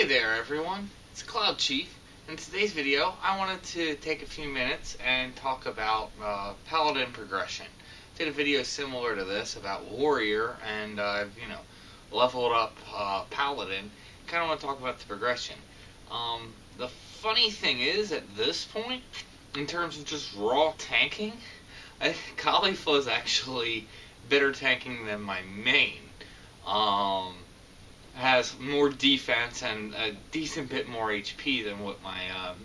Hey there everyone, it's cloudchief. In today's video I wanted to take a few minutes and talk about Paladin progression. Did a video similar to this about Warrior, and I've leveled up Paladin. Kind of want to talk about the progression. The funny thing is, at this point, in terms of just raw tanking, Caulifla is actually better tanking than my main. Has more defense and a decent bit more HP than what my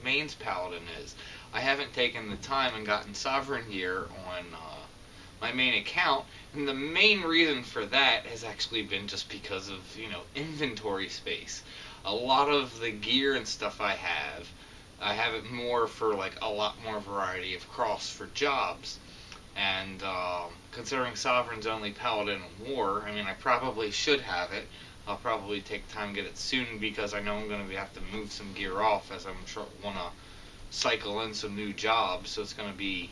main's Paladin is. I haven't taken the time and gotten Sovereign gear on my main account, and the main reason for that has actually been just because of, inventory space. A lot of the gear and stuff I have it more for like a lot more variety of cross for jobs. And considering Sovereign's only Paladin and War, I mean, I probably should have it. I'll probably take time to get it soon because I know I'm going to have to move some gear off as I'm want to cycle in some new jobs. So it's going to be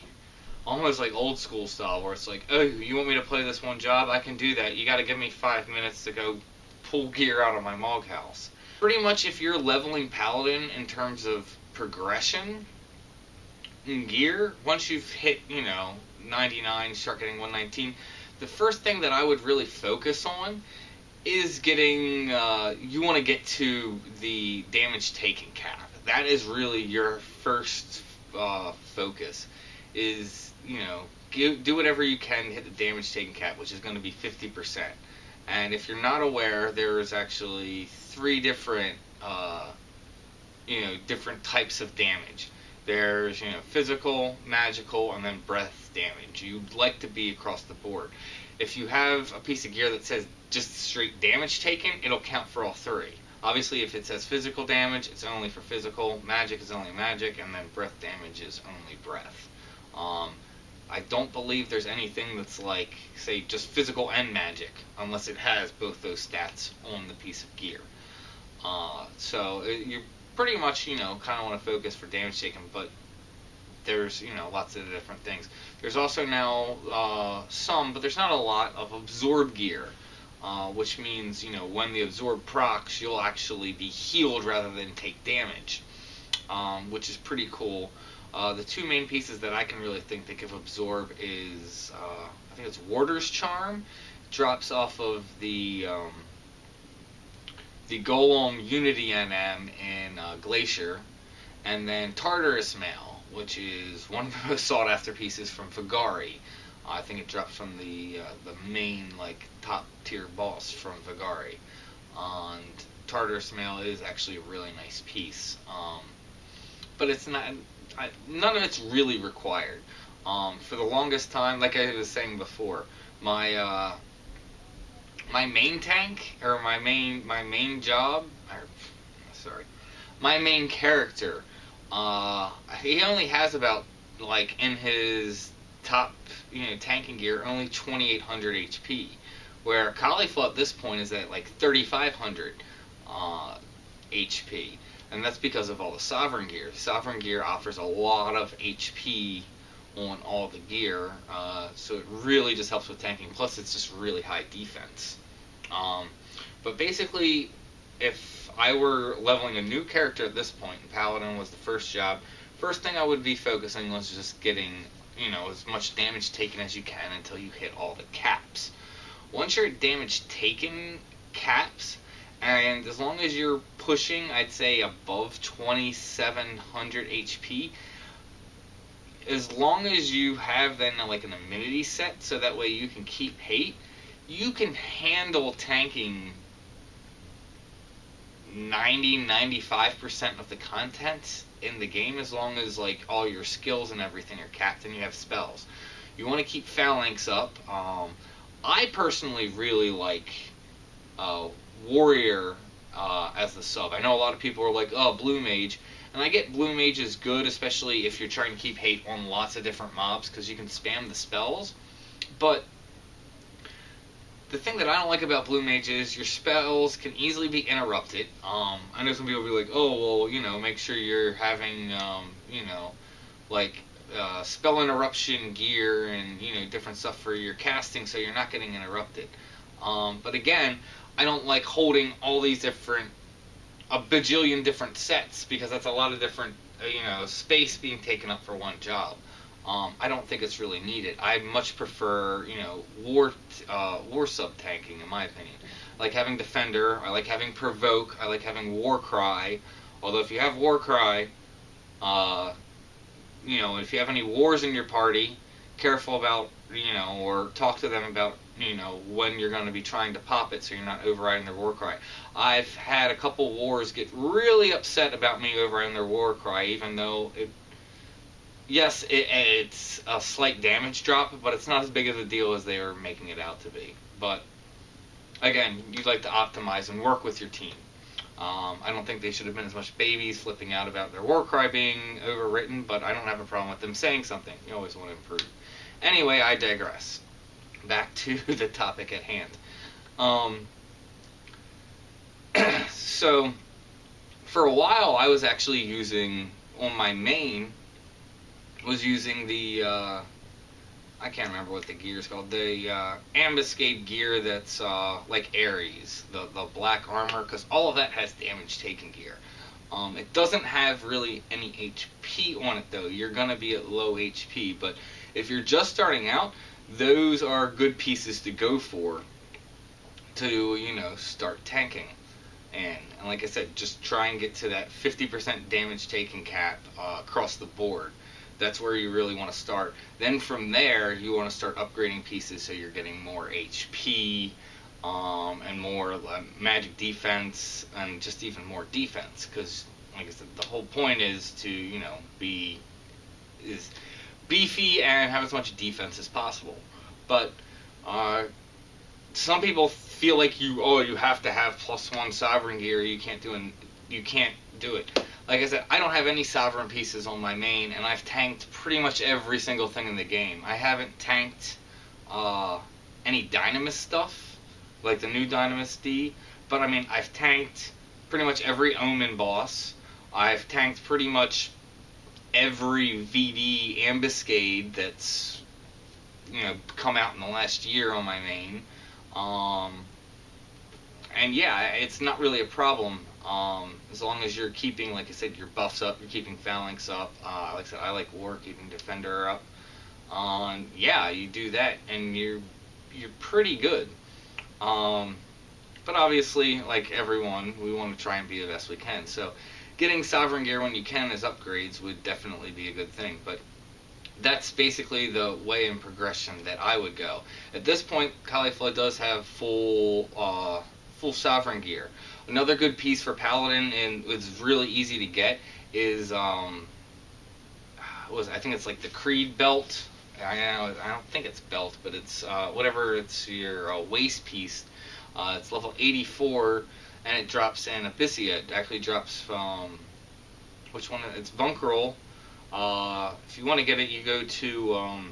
almost like old school style where it's like, oh, you want me to play this one job? I can do that. You got to give me 5 minutes to go pull gear out of my Mog house. Pretty much if you're leveling Paladin in terms of progression in gear, once you've hit, 99, start getting 119, the first thing that I would really focus on is getting, you want to get to the damage taken cap. That is really your first focus, is, do whatever you can to hit the damage taken cap, which is going to be 50%. And if you're not aware, there's actually 3 different, different types of damage. There's, physical, magical, and then breath damage. You'd like to be across the board. If you have a piece of gear that says just straight damage taken, it'll count for all 3. Obviously, if it says physical damage, it's only for physical, magic is only magic, and then breath damage is only breath. I don't believe there's anything that's like, say, just physical and magic, unless it has both those stats on the piece of gear. So you pretty much, kind of want to focus for damage taken, but there's, lots of different things. There's also now some, but there's not a lot, of absorb gear, which means, when the absorb procs, you'll actually be healed rather than take damage, which is pretty cool. The 2 main pieces that I can really think they give absorb is, I think it's Warder's Charm. Drops off of the Golem Unity NM in Glacier, and then Tartarus Mail, which is one of the most sought after pieces from Vagari. I think it drops from the main top tier boss from Vagari. And Tartarus Mail is actually a really nice piece, but it's not. None of it's really required. For the longest time, like I was saying before, my main tank, or my main job, my main character, he only has about, in his top, tanking gear, only 2,800 HP, where Caulifla at this point is at 3,500 HP, and that's because of all the Sovereign gear. Sovereign gear offers a lot of HP on all the gear, so it really just helps with tanking. Plus, it's just really high defense. But basically, if I were leveling a new character at this point, and Paladin was the first job, first thing I would be focusing was just getting, as much damage taken as you can until you hit all the caps. Once you're at damage taken caps, and as long as you're pushing, I'd say above 2,700 HP, as long as you have then an immunity set, so that way you can keep hate, you can handle tanking 90-95% of the content in the game, as long as all your skills and everything are capped and you have spells. You want to keep phalanx up. I personally really like Warrior as the sub. I know a lot of people are like, oh, Blue Mage, and I get Blue Mage is good, especially if you're trying to keep hate on lots of different mobs, because you can spam the spells. But the thing that I don't like about Blue Mage is your spells can easily be interrupted. I know some people will be like, oh, well, make sure you're having, spell interruption gear and, different stuff for your casting so you're not getting interrupted. But again, I don't like holding all these different a bajillion different sets, because that's a lot of different space being taken up for one job. I don't think it's really needed. I much prefer war sub tanking, in my opinion. I like having Defender. I like having Provoke. I like having War Cry. Although if you have War Cry, if you have any wars in your party, careful about or talk to them about when you're going to be trying to pop it, so you're not overriding their War Cry. I've had a couple wars get really upset about me overriding their War Cry, even though it's a slight damage drop, but it's not as big of a deal as they are making it out to be. But again, you'd like to optimize and work with your team. I don't think they should have been as much babies flipping out about their War Cry being overwritten, but I don't have a problem with them saying something. You always want to improve. Anyway, I digress. Back to the topic at hand. So, for a while, I was actually using, on my main, the, I can't remember what the gear is called, the ambuscade gear that's like Ares, the black armor, because all of that has damage taken gear. It doesn't have really any HP on it, though. You're going to be at low HP, but if you're just starting out, those are good pieces to go for to, start tanking. And like I said, just try and get to that 50% damage taken cap across the board. That's where you really want to start. Then from there, you want to start upgrading pieces so you're getting more HP and more magic defense and just even more defense. Because, like I said, the whole point is to, be beefy and have as much defense as possible. But some people feel like you have to have +1 sovereign gear. You can't do it. Like I said, I don't have any sovereign pieces on my main, and I've tanked pretty much every single thing in the game. I haven't tanked any Dynamis stuff, like the new Dynamis D, but I mean, I've tanked pretty much every Omen boss. I've tanked pretty much every VD ambuscade that's come out in the last year on my main. And yeah, it's not really a problem. As long as you're keeping, like I said, your buffs up, you're keeping Phalanx up. Like I said, I like War, keeping Defender up. Yeah, you do that, and you're pretty good. But obviously, like everyone, we want to try and be the best we can. So, getting Sovereign Gear when you can as upgrades would definitely be a good thing. But that's basically the way and progression that I would go. At this point, Caulifla does have full Sovereign Gear. Another good piece for Paladin, and it's really easy to get, is I think it's like the Creed belt. I don't think it's belt, but it's whatever. It's your waist piece. It's level 84, and it drops in Abyssia. It actually drops from which one? It's Bunkerol. If you want to get it, you go to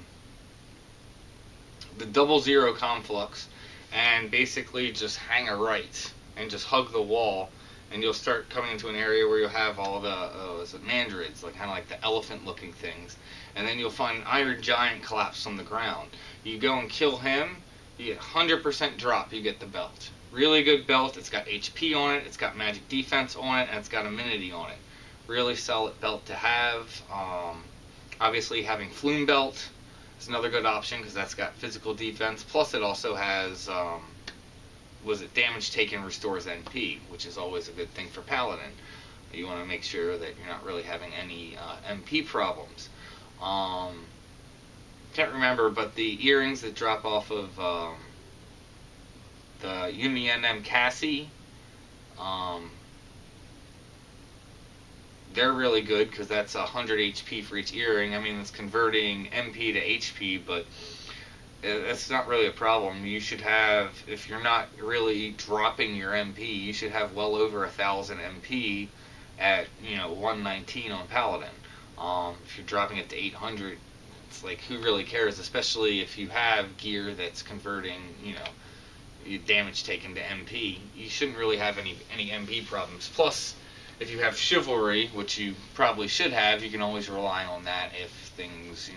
the 00 Conflux, and basically just hang a right and just hug the wall, and you'll start coming into an area where you'll have all the mandrids, like kind of like the elephant-looking things, and then you'll find an Iron Giant collapsed on the ground. You go and kill him, you get 100% drop, you get the belt. Really good belt. It's got HP on it, it's got magic defense on it, and it's got amenity on it. Really solid belt to have. Obviously, having Flume Belt is another good option because that's got physical defense. Plus, it also has damage taken restores NP, which is always a good thing for Paladin. You want to make sure that you're not really having any MP problems. Can't remember, but the earrings that drop off of the UniNM Cassie, they're really good because that's 100 HP for each earring. I mean, it's converting MP to HP, but it's not really a problem. You should have, if you're not really dropping your MP, you should have well over 1,000 MP at 119 on Paladin. If you're dropping it to 800, it's like, who really cares? Especially if you have gear that's converting damage taken to MP. You shouldn't really have any MP problems. Plus, if you have Chivalry, which you probably should have, you can always rely on that if things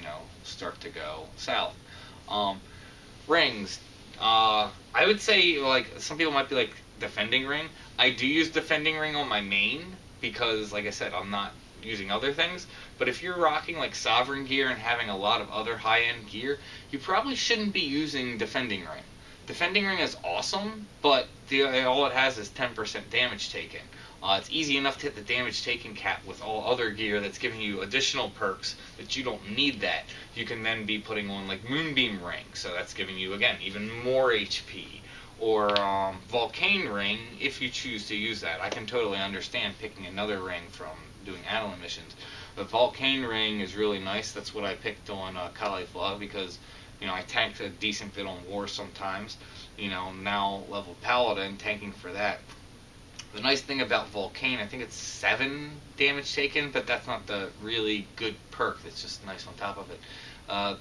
start to go south. Rings. I would say, like, some people might be like, Defending Ring. I do use Defending Ring on my main because, like I said, I'm not using other things. But if you're rocking like Sovereign gear and having a lot of other high-end gear, you probably shouldn't be using Defending Ring. Defending Ring is awesome, but all it has is 10% damage taken. It's easy enough to hit the damage taken cap with all other gear that's giving you additional perks that you don't need that. You can then be putting on like Moonbeam Ring, so that's giving you, again, even more HP. Or Volcano Ring, if you choose to use that. I can totally understand picking another ring from doing Adeline missions. But Volcano Ring is really nice. That's what I picked on Caulifla because, you know, I tanked a decent bit on War sometimes. You know, now level Paladin, tanking for that. The nice thing about Volcano, I think it's 7 damage taken, but that's not the really good perk. That's just nice on top of it.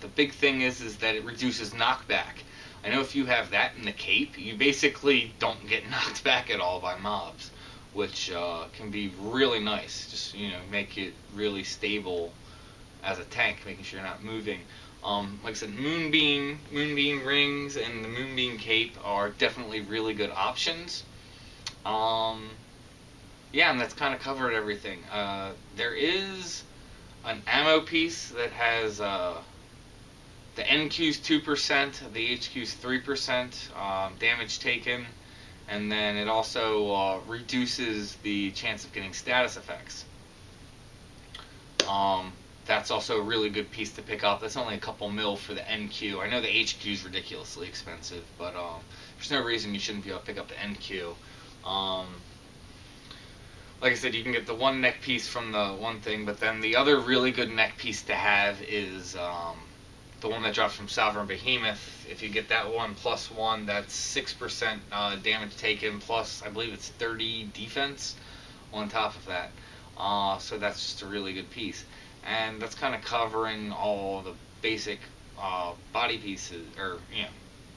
The big thing is that it reduces knockback. I know if you have that in the cape, you basically don't get knocked back at all by mobs, which can be really nice. Just, you know, make it really stable as a tank, making sure you're not moving. Like I said, Moonbeam Rings and the Moonbeam Cape are definitely really good options. Yeah, and that's kind of covered everything. There is an ammo piece that has the NQ's 2%, the HQ's 3% damage taken, and then it also reduces the chance of getting status effects. That's also a really good piece to pick up. That's only a couple mil for the NQ. I know the HQ is ridiculously expensive, but there's no reason you shouldn't be able to pick up the NQ. Like I said, you can get the one neck piece from the one thing, but then the other really good neck piece to have is the one that drops from Sovereign Behemoth. If you get that one plus 1, that's 6% damage taken, plus I believe it's 30 defense on top of that. So that's just a really good piece. And that's kind of covering all the basic body pieces, or, you know,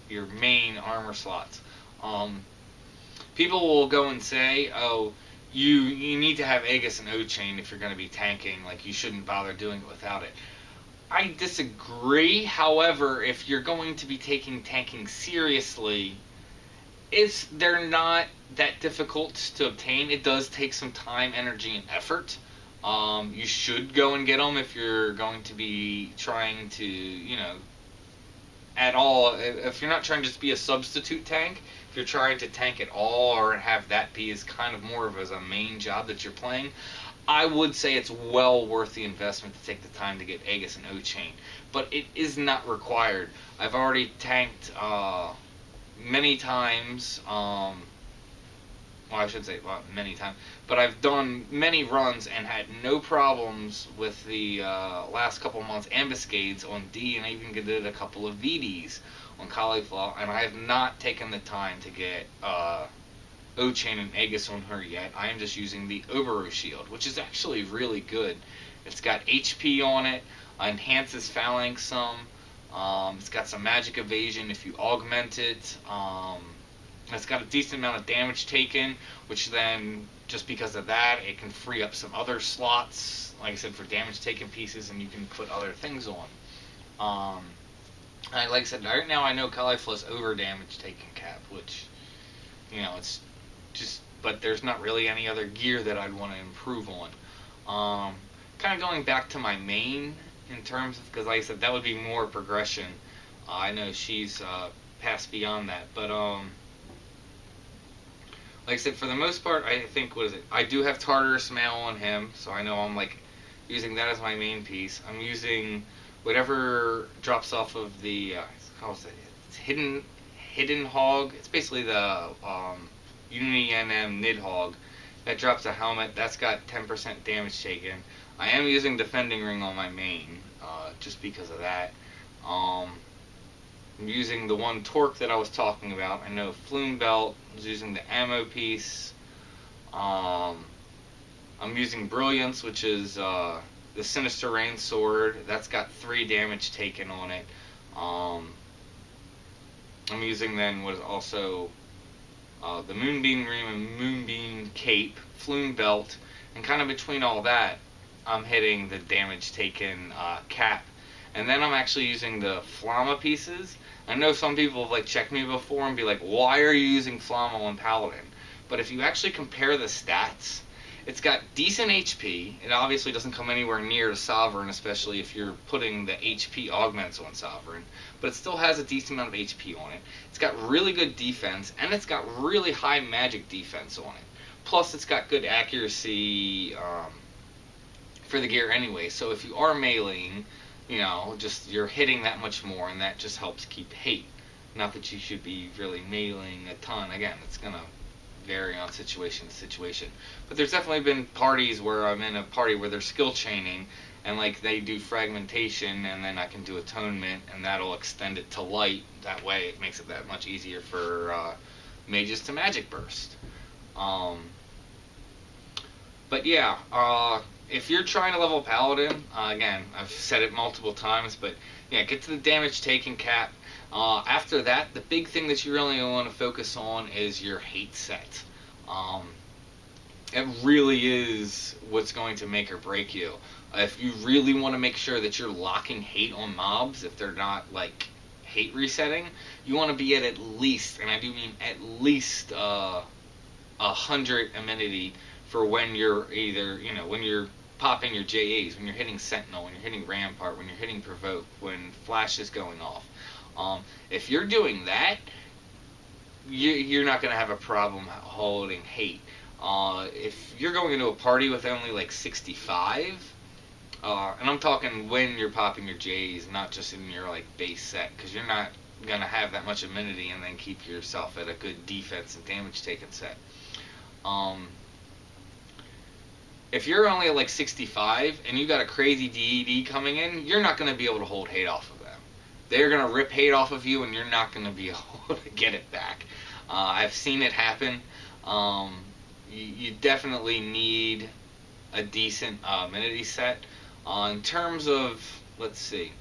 your main armor slots. People will go and say, oh, you need to have Aegis and O-Chain if you're going to be tanking, like you shouldn't bother doing it without it. I disagree. However, if you're going to be taking tanking seriously, they're not that difficult to obtain. It does take some time, energy, and effort. You should go and get them if you're going to be trying to, you know, at all. If you're not trying to just be a substitute tank, if you're trying to tank at all or have that be as kind of more of as a main job that you're playing, I would say it's well worth the investment to take the time to get Aegis and O-Chain. But it is not required. I've already tanked many times. Well, I should say many times. But I've done many runs and had no problems with the last couple months ambuscades on D, and I even did a couple of VDs on Caulifla, and I have not taken the time to get O-Chain and Aegis on her yet. I am just using the Obero Shield, which is actually really good. It's got HP on it, enhances phalanx some, it's got some magic evasion if you augment it, it's got a decent amount of damage taken, which then, just because of that, it can free up some other slots, like I said, for damage taken pieces, and you can put other things on. Like I said, right now I know Caulifla's over damage taken cap, which, you know, it's just, but there's not really any other gear that I'd want to improve on. Kind of going back to my main in terms of, because like I said, that would be more progression. I know she's passed beyond that, but like I said, for the most part, I think, what is it? I do have Tartarus Mail on him, so I know I'm like using that as my main piece. I'm using whatever drops off of the how is it? It's hidden hog. It's basically the Unity NM Nidhogg that drops a helmet. That's got 10% damage taken. I am using Defending Ring on my main, just because of that. I'm using the one torque that I was talking about. I know Flume Belt is using the ammo piece. I'm using Brilliance, which is the Sinister Rain Sword. That's got 3 damage taken on it. I'm using then what is also the Moonbeam Ring and Moonbeam Cape, Flume Belt, and kind of between all that, I'm hitting the damage taken cap. And then I'm actually using the Flamma pieces. I know some people have like checked me before and be like, why are you using Flamma on Paladin? but if you actually compare the stats, it's got decent HP. It obviously doesn't come anywhere near to Sovereign, especially if you're putting the HP augments on Sovereign, but it still has a decent amount of HP on it. It's got really good defense, and it's got really high magic defense on it. Plus, it's got good accuracy for the gear anyway, so if you are meleeing, you know, just you're hitting that much more, and that just helps keep hate. Not that you should be really meleeing a ton. Again, it's going to vary on situation to situation. But there's definitely been parties where I'm in a party where they're skill chaining, and like they do fragmentation, and then I can do atonement, and that'll extend it to light. That way it makes it that much easier for mages to magic burst. But yeah, if you're trying to level Paladin, again, I've said it multiple times, but yeah, get to the damage taken cap. After that, the big thing that you really want to focus on is your hate set. It really is what's going to make or break you. If you really want to make sure that you're locking hate on mobs, if they're not like hate resetting, you want to be at least, and I do mean at least 100 amenity for when you're either, you know, when you're popping your JAs, when you're hitting Sentinel, when you're hitting Rampart, when you're hitting Provoke, when Flash is going off. If you're doing that, you're not going to have a problem holding hate. If you're going into a party with only like 65, and I'm talking when you're popping your J's, not just in your like base set, because you're not going to have that much amenity and then keep yourself at a good defense and damage taken set. If you're only at like 65 and you got a crazy DED coming in, you're not going to be able to hold hate off of them. They're going to rip hate off of you, and you're not going to be able to get it back. I've seen it happen. You definitely need a decent amenity set. In terms of, let's see,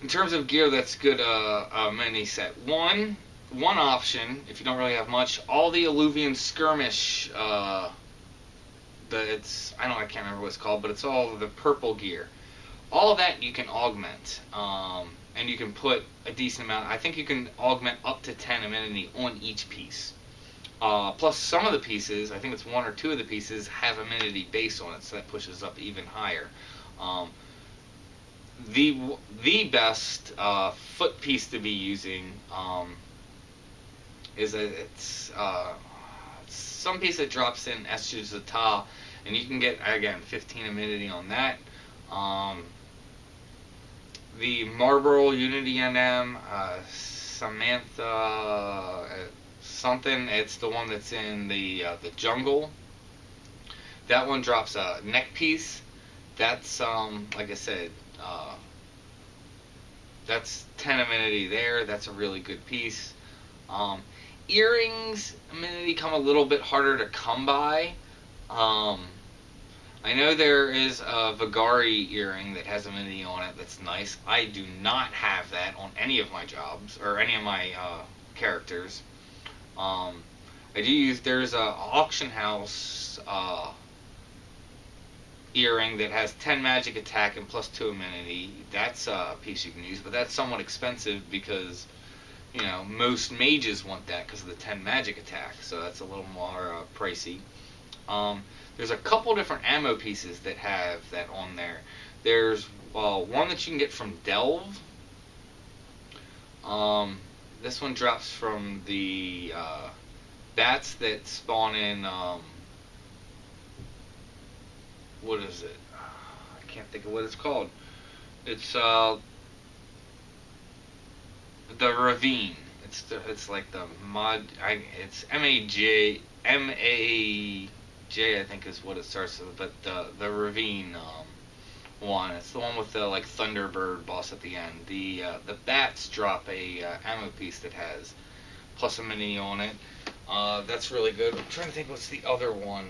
in terms of gear that's good amenity set, one option, if you don't really have much, all the Alluvian Skirmish, I can't remember what it's called, but it's all the purple gear. All of that you can augment, and you can put a decent amount. I think you can augment up to 10 amenity on each piece. Plus some of the pieces, I think it's one or two of the pieces, have amenity base on it, so that pushes up even higher. The best foot piece to be using is it's some piece that drops in Escher Zata, and you can get, again, 15 amenity on that. The Marlboro Unity NM, Samantha something, it's the one that's in the jungle. That one drops a neck piece. That's, like I said, that's 10 amenity there. That's a really good piece. Earrings, amenity come a little bit harder to come by. I know there is a Vagari earring that has amenity on it that's nice. I do not have that on any of my jobs, or any of my characters. I do use, there's a auction house earring that has 10 magic attack and plus 2 amenity. That's a piece you can use, but that's somewhat expensive because, you know, most mages want that because of the 10 magic attack, so that's a little more pricey. There's a couple different ammo pieces that have that on there. There's one that you can get from Delve. This one drops from the bats that spawn in, what is it? I can't think of what it's called. It's the Ravine. It's like the mod. It's MAJ, I think is what it starts with, but the Ravine one. It's the one with the like Thunderbird boss at the end. The bats drop a ammo piece that has plus a mini on it. That's really good. I'm trying to think what's the other one.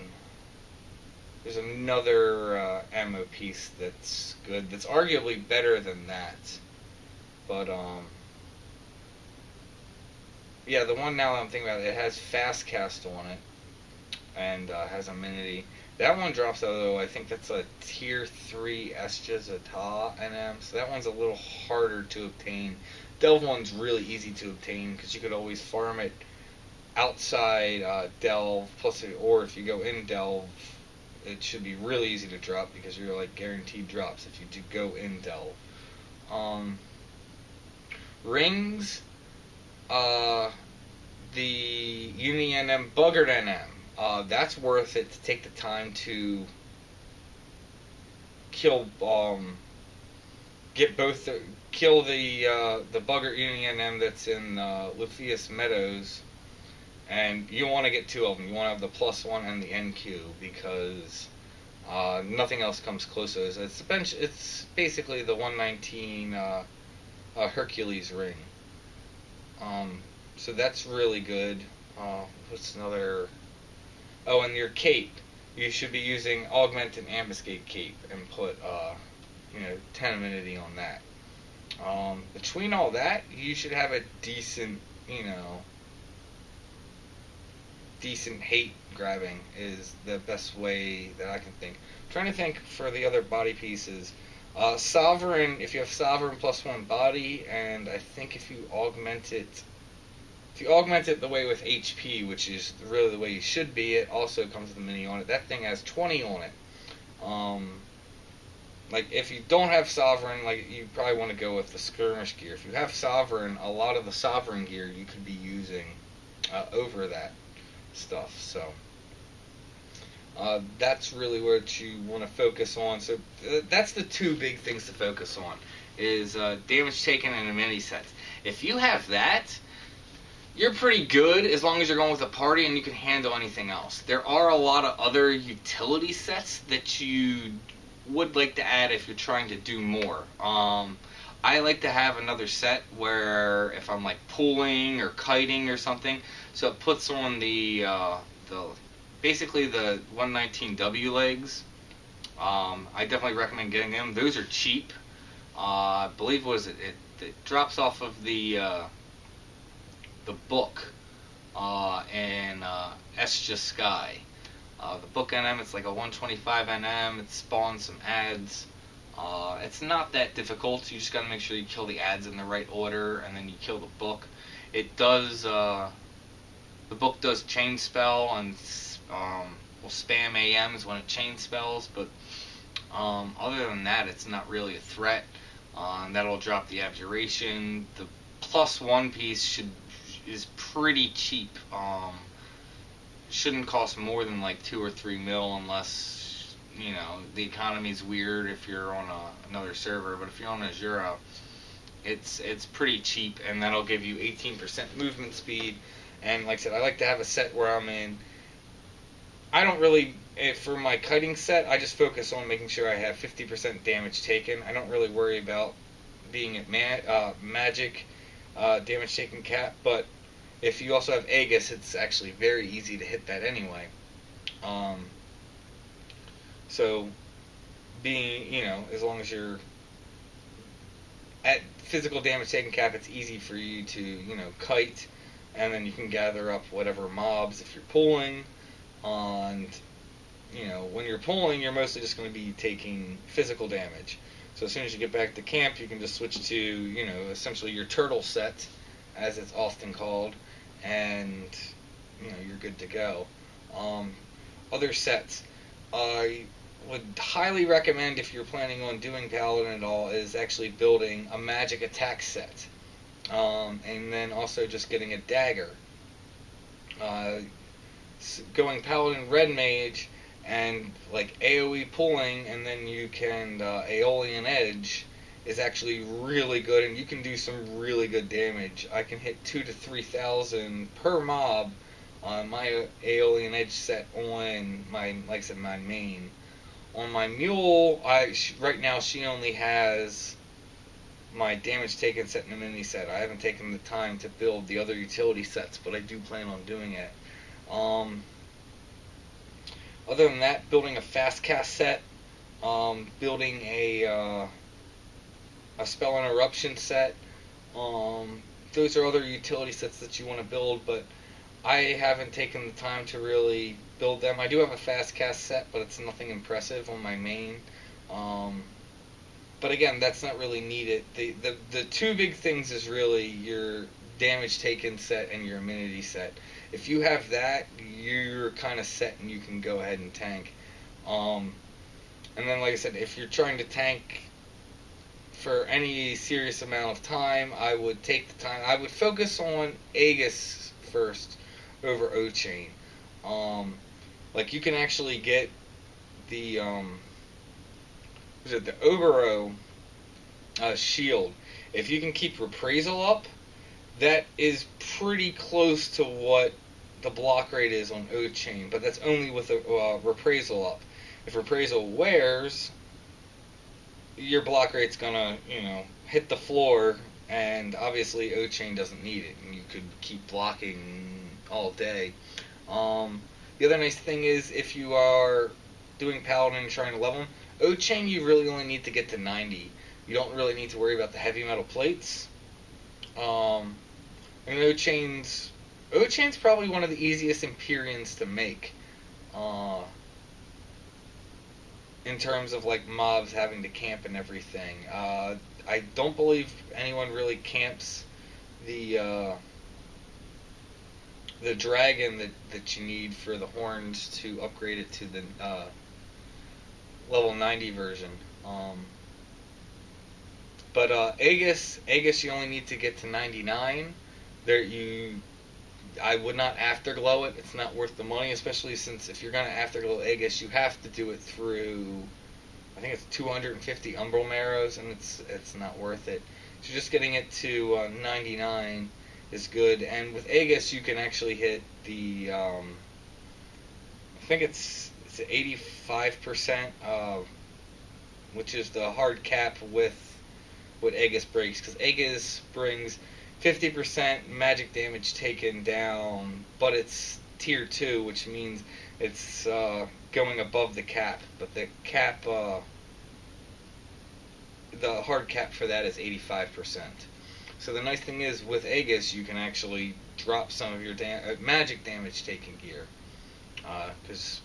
There's another ammo piece that's good. That's arguably better than that. But yeah, the one now that I'm thinking about it has fast cast on it and has amenity. That one drops out, though. I think that's a tier 3 Escher Zata NM, so that one's a little harder to obtain. Delve one's really easy to obtain because you could always farm it outside delve, plus or if you go in delve, it should be really easy to drop because you're like guaranteed drops if you do go in delve. Rings, the Uni NM Buggered NM. That's worth it to take the time to kill, kill the Buggered Uni NM that's in Lufius Meadows, and you want to get two of them. You want to have the +1 and the NQ because nothing else comes close to it. It's basically the 119 Hercules ring. So that's really good. What's another? Oh, and your cape. You should be using Augment and Ambuscade cape and put 10 immunity on that. Between all that, you should have a decent, decent hate grabbing is the best way that I can think. I'm trying to think for the other body pieces. Sovereign, if you have Sovereign +1 body, and I think if you augment it the way with HP, which is really the way you should be, it also comes with a mini on it. That thing has 20 on it. Like, if you don't have Sovereign, like, you probably want to go with the Skirmish gear. If you have Sovereign, a lot of the Sovereign gear you could be using over that stuff. So that's really what you want to focus on. So that's the two big things to focus on, is damage taken and enmity sets. If you have that, you're pretty good as long as you're going with a party and you can handle anything else. There are a lot of other utility sets that you would like to add if you're trying to do more. I like to have another set where if I'm like pulling or kiting or something, so it puts on the basically the 119W legs. I definitely recommend getting them. Those are cheap. I believe it drops off of the book in Esja Sky. The book NM, it's like a 125 NM. It spawns some ads. It's not that difficult. You just gotta make sure you kill the ads in the right order, and then you kill the book. It does. The book does chain spell and will spam AMs when it chain spells, but other than that, it's not really a threat. That'll drop the abjuration. The +1 piece is pretty cheap. Shouldn't cost more than like 2 or 3 mil unless the economy's weird if you're on another server. But if you're on Azura, it's pretty cheap, and that'll give you 18% movement speed. And like I said, I like to have a set where I'm in. I don't really, for my kiting set, I just focus on making sure I have 50% damage taken. I don't really worry about being at magic damage taken cap, but if you also have Aegis, it's actually very easy to hit that anyway. So being, as long as you're at physical damage taken cap, it's easy for you to, kite, and then you can gather up whatever mobs if you're pulling. And, when you're pulling, you're mostly just going to be taking physical damage. So as soon as you get back to camp, you can just switch to, essentially your turtle set, as it's often called, and, you're good to go. Other sets, I would highly recommend, if you're planning on doing Paladin at all, is actually building a magic attack set. And then also just getting a dagger. Going Paladin Red Mage and like AoE pulling, and then you can Aeolian Edge is actually really good, and you can do some really good damage. I can hit 2,000 to 3,000 per mob on my Aeolian Edge set on my, like I said, my main. On my mule, right now she only has my damage taken set and a mini set. I haven't taken the time to build the other utility sets, but I do plan on doing it. Other than that, building a fast cast set, building a spell interruption set. Those are other utility sets that you want to build, but I haven't taken the time to really build them. I do have a fast cast set, but it's nothing impressive on my main. But again, that's not really needed. The two big things is really your damage taken set and your immunity set. If you have that, you're kind of set and you can go ahead and tank. And then, like I said, if you're trying to tank for any serious amount of time, I would take the time. I would focus on Aegis first over O-Chain. Like, you can actually get the the Obero shield. If you can keep Reprisal up, that is pretty close to what the block rate is on O-Chain, but that's only with a Reprisal up. If Reprisal wears, your block rate's gonna, hit the floor, and obviously O-Chain doesn't need it, and you could keep blocking all day. The other nice thing is, if you are doing Paladin and trying to level him, O-Chain you really only need to get to 90. You don't really need to worry about the heavy metal plates. And O-Chain's probably one of the easiest Empyreans to make. In terms of like mobs having to camp and everything. I don't believe anyone really camps the dragon that you need for the horns to upgrade it to the level 90 version. But Aegis you only need to get to 99. I would not afterglow it. It's not worth the money, especially since if you're going to afterglow Aegis, you have to do it through, I think it's 250 Umbral Marrows, and it's not worth it. So just getting it to 99 is good. And with Aegis, you can actually hit the, I think it's 85%, which is the hard cap with what Aegis breaks, because Aegis brings 50% magic damage taken down, but it's tier 2, which means it's going above the cap. But the cap, the hard cap for that is 85%. So the nice thing is, with Aegis, you can actually drop some of your magic damage taken gear. Because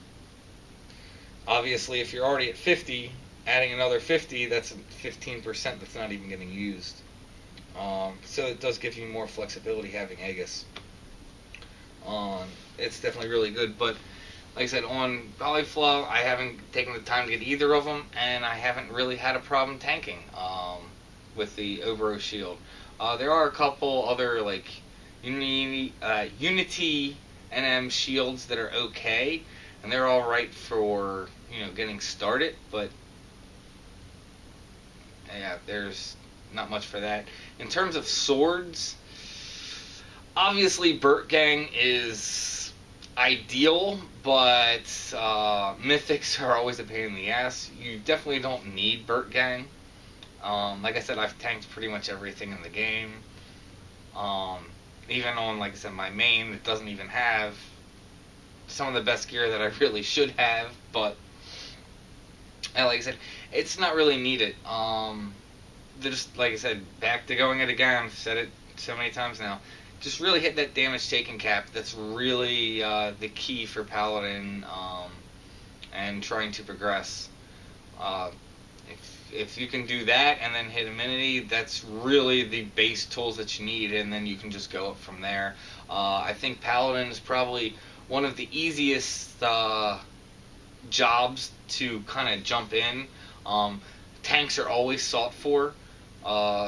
obviously, if you're already at 50, adding another 50, that's 15% that's not even getting used. So it does give you more flexibility having Aegis. It's definitely really good, but like I said, on Polyflow, I haven't taken the time to get either of them, and I haven't really had a problem tanking with the Obero shield. There are a couple other like Unity NM shields that are okay, and they're all right for getting started, but yeah, there's not much for that. In terms of swords, obviously Burtgang is ideal, but mythics are always a pain in the ass. You definitely don't need Burtgang. Like I said, I've tanked pretty much everything in the game. Even on, like I said, my main, it doesn't even have some of the best gear that I really should have, but like I said, it's not really needed. Just like I said, back to going it again. I've said it so many times now. Just really hit that damage taken cap. That's really the key for Paladin and trying to progress. If you can do that and then hit enmity, that's really the base tools that you need, and then you can just go up from there. I think Paladin is probably one of the easiest jobs to kind of jump in. Tanks are always sought for.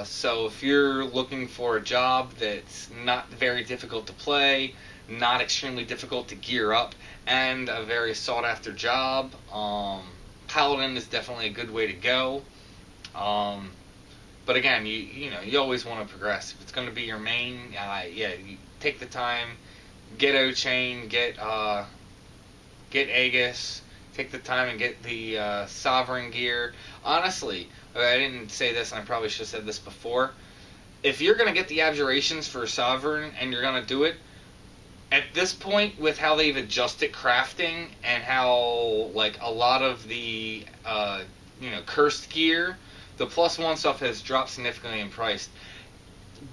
So if you're looking for a job that's not very difficult to play, not extremely difficult to gear up, and a very sought after job, Paladin is definitely a good way to go. But again, you always want to progress. If it's going to be your main, you take the time, get O-Chain, get Aegis, take the time and get the Sovereign gear. Honestly, I didn't say this, and I probably should have said this before. If you're going to get the Abjurations for Sovereign and you're going to do it, at this point, with how they've adjusted crafting and how like a lot of the cursed gear, the +1 stuff has dropped significantly in price.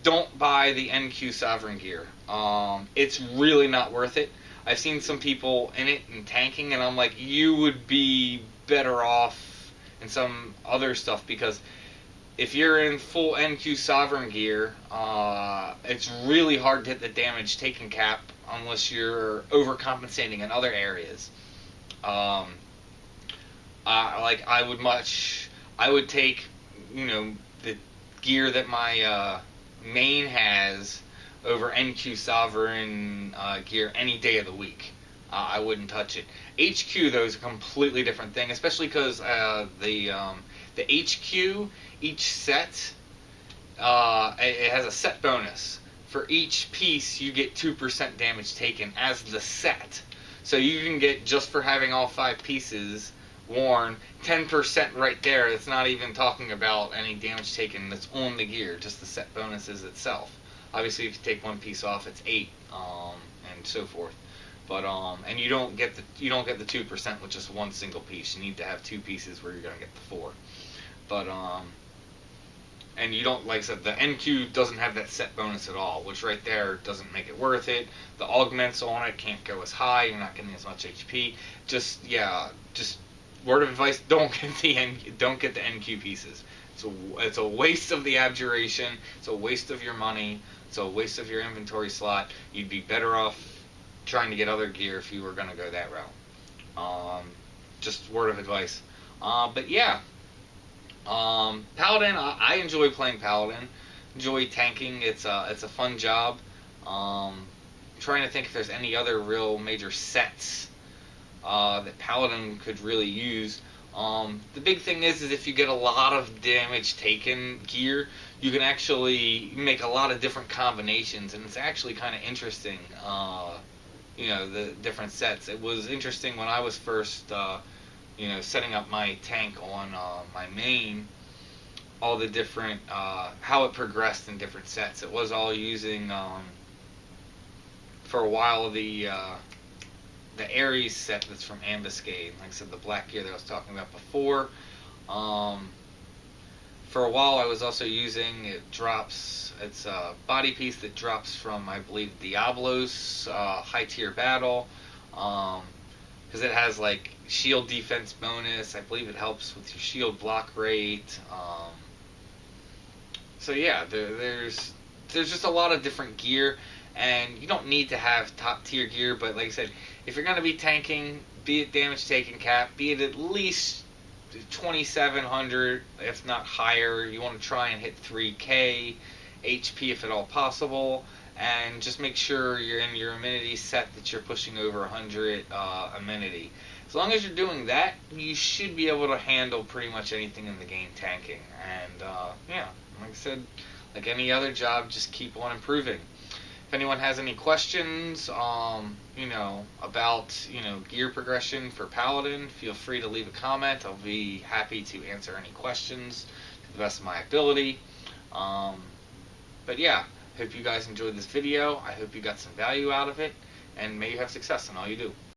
Don't buy the NQ Sovereign gear. It's really not worth it. I've seen some people in it and tanking, and I'm like, you would be better off in some other stuff, because if you're in full NQ Sovereign gear, it's really hard to hit the damage taken cap unless you're overcompensating in other areas. Like I would take, the gear that my main has over NQ Sovereign gear any day of the week. I wouldn't touch it. HQ though is a completely different thing, especially because the HQ, each set, it has a set bonus. For each piece, you get 2% damage taken as the set. So you can get, just for having all 5 pieces worn, 10% right there. It's not even talking about any damage taken that's on the gear, just the set bonuses itself. Obviously, if you take one piece off, it's 8, and so forth. But and you don't get the 2% with just one single piece. You need to have 2 pieces where you're gonna get the 4. But and you don't, like I said, the NQ doesn't have that set bonus at all, which right there doesn't make it worth it. The augments on it can't go as high. You're not getting as much HP. Just word of advice: don't get the NQ pieces. It's a waste of the abjuration. It's a waste of your money. It's a waste of your inventory slot. You'd be better off trying to get other gear if you were going to go that route. Just word of advice. But yeah, Paladin, I enjoy playing Paladin. Enjoy tanking. It's a fun job. Trying to think if there's any other real major sets that Paladin could really use. The big thing is if you get a lot of damage taken gear, you can actually make a lot of different combinations, and it's actually kind of interesting. The different sets. It was interesting when I was first, setting up my tank on my main, all the different, how it progressed in different sets. It was all using, for a while, the Ares set that's from Ambuscade. Like I said, the black gear that I was talking about before. For a while, I was also using, it's a body piece that drops from, I believe, Diablo's high tier battle, because it has like shield defense bonus. I believe it helps with your shield block rate. So yeah, there's just a lot of different gear, and you don't need to have top tier gear, but like I said, if you're going to be tanking, be it damage taken cap, be it at least 2,700, if not higher. You want to try and hit 3k HP if at all possible, and just make sure you're in your amenity set that you're pushing over 100 amenity. As long as you're doing that, you should be able to handle pretty much anything in the game tanking. And yeah, like I said, like any other job, just keep on improving. If anyone has any questions, about, gear progression for Paladin, feel free to leave a comment. I'll be happy to answer any questions to the best of my ability. But yeah, hope you guys enjoyed this video. I hope you got some value out of it, and may you have success in all you do.